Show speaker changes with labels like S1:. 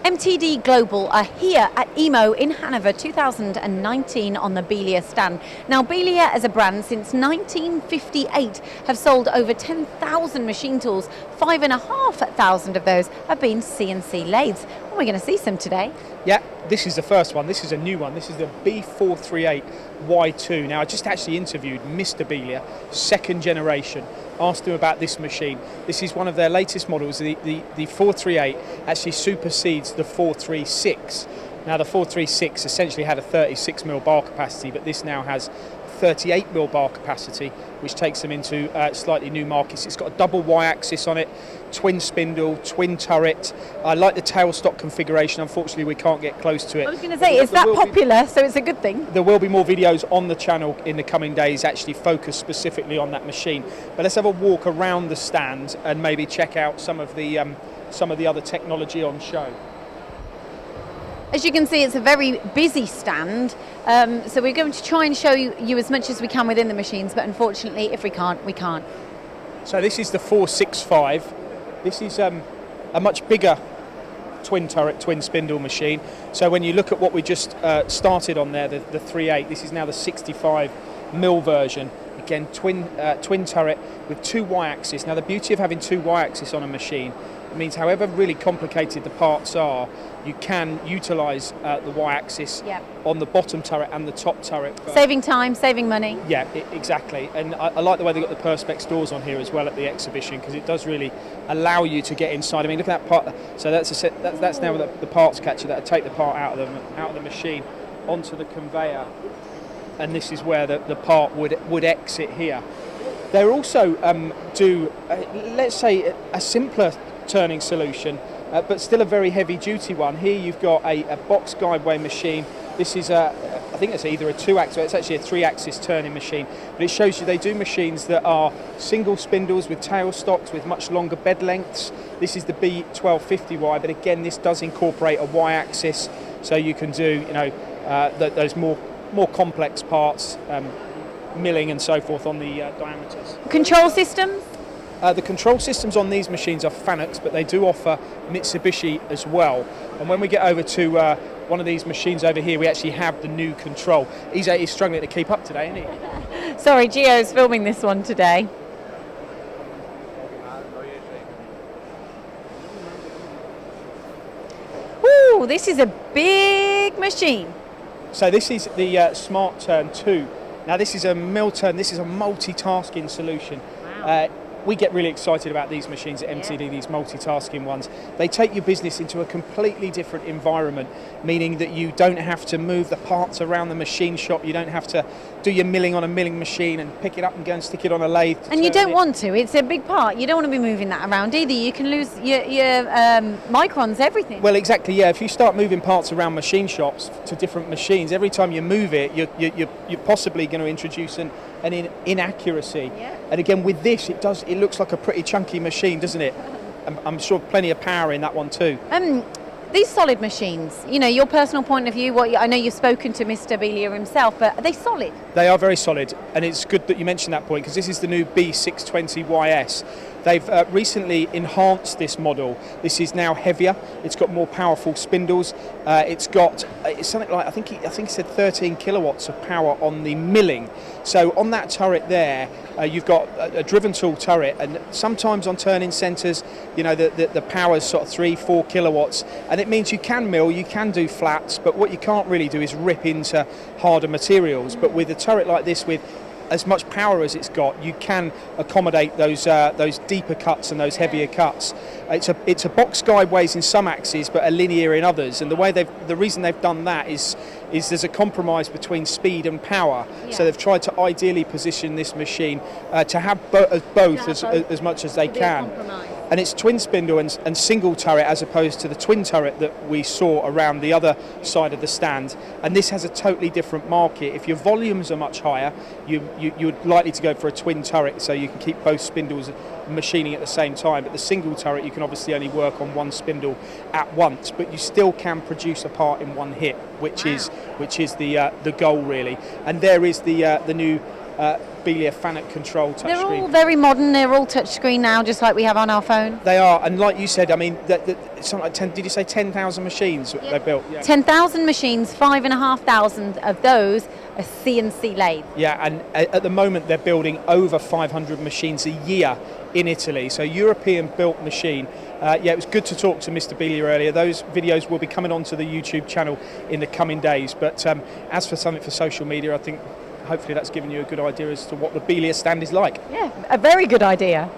S1: MTD Global are here at EMO in Hanover 2019 on the B-Lea stand. Now, B-Lea as a brand since 1958 have sold over 10,000 machine tools. 5,500 of those have been CNC lathes. And we're going to see some today.
S2: Yeah, this is the first one. This is a new one. This is the B438Y2. Now, I just actually interviewed Mr. B-Lea, second generation, asked him about this machine. This is one of their latest models. The 438 actually supersedes the 436. Now, the 436 essentially had a 36mm bar capacity, but this now has 38mm bar capacity, which takes them into slightly new markets. It's got a double Y-axis on it, twin spindle, twin turret. I like the tailstock configuration. Unfortunately, we can't get close to it.
S1: I was going to say, it's that popular, so it's a good thing.
S2: There will be more videos on the channel in the coming days actually focused specifically on that machine. But let's have a walk around the stand and maybe check out some of the other technology on show.
S1: As you can see, it's a very busy stand, so we're going to try and show you as much as we can within the machines, but unfortunately, if we can't, we can't.
S2: So this is the 465. This is a much bigger twin turret, twin spindle machine. So when you look at what we just started on there, the 38, this is now the 65mm version. Again, twin turret with two Y-axis. Now the beauty of having two Y-axis on a machine, it means however really complicated the parts are, you can utilise the Y-axis on the bottom turret and the top turret.
S1: Saving time, saving money.
S2: Yeah, exactly. And I like the way they've got the Perspex doors on here as well at the exhibition, because it does really allow you to get inside. I mean, look at that part. So that's now the parts catcher that will take the part out of the machine onto the conveyor. And this is where the part would exit here. They also do, let's say, a simpler turning solution, but still a very heavy duty one. Here you've got a box guideway machine. This is I think it's either a 2-axis, it's actually a 3-axis turning machine, but it shows you they do machines that are single spindles with tail stocks with much longer bed lengths. This is the B1250Y, but again this does incorporate a Y-axis, so you can do those more complex parts, milling and so forth on the diameters.
S1: Control systems?
S2: The control systems on these machines are Fanucs, but they do offer Mitsubishi as well. And when we get over to one of these machines over here, we actually have the new control. He's struggling to keep up today, isn't he?
S1: Sorry, Gio's filming this one today. Ooh, this is a big machine.
S2: So this is the Smart Turn 2. Now this is a mill turn, this is a multitasking solution.
S1: Wow.
S2: We get really excited about these machines at MTD, these multitasking ones. They take your business into a completely different environment, meaning that you don't have to move the parts around the machine shop, you don't have to do your milling on a milling machine and pick it up and go and stick it on a lathe.
S1: And you don't want to, it's a big part, you don't want to be moving that around either, you can lose your microns, everything.
S2: Well exactly, yeah, if you start moving parts around machine shops to different machines, every time you move it, you're possibly going to introduce an inaccuracy.
S1: Yeah.
S2: And again with this, it looks like a pretty chunky machine, doesn't it? I'm sure plenty of power in that one too.
S1: These solid machines, your personal point of view, I know you've spoken to Mr. B-Lea himself, but are they solid?
S2: They are very solid, and it's good that you mentioned that point, because this is the new B620YS. They've recently enhanced this model. This is now heavier. It's got more powerful spindles. It's something like I think he said 13 kilowatts of power on the milling. So on that turret there, you've got a driven tool turret, and sometimes on turning centres, the power is sort of 3-4 kilowatts, and it means you can mill, you can do flats, but what you can't really do is rip into harder materials. But with a turret like this, with as much power as it's got, you can accommodate those deeper cuts and those heavier cuts. It's a box guideways in some axes, but a linear in others. And the reason they've done that is there's a compromise between speed and power. Yeah. So they've tried to ideally position this machine to have both as much as they can. And it's twin spindle and single turret, as opposed to the twin turret that we saw around the other side of the stand. And this has a totally different market. If your volumes are much higher, you're likely to go for a twin turret, so you can keep both spindles machining at the same time. But the single turret, you can obviously only work on one spindle at once, but you still can produce a part in one hit, which is the goal really. And there is the new B-Lea Fanuc control touchscreen.
S1: They're all very modern. They're all touchscreen now, just like we have on our phone.
S2: They are, and like you said, I mean, it's something like 10, did you say 10,000 machines they built? Yeah.
S1: 10,000 machines, 5,500 of those are CNC lathe.
S2: Yeah, and at the moment they're building over 500 machines a year in Italy, so European-built machine. It was good to talk to Mr. B-Lea earlier. Those videos will be coming onto the YouTube channel in the coming days. But as for something for social media, I think hopefully that's given you a good idea as to what the B-Lea stand is like.
S1: Yeah, a very good idea.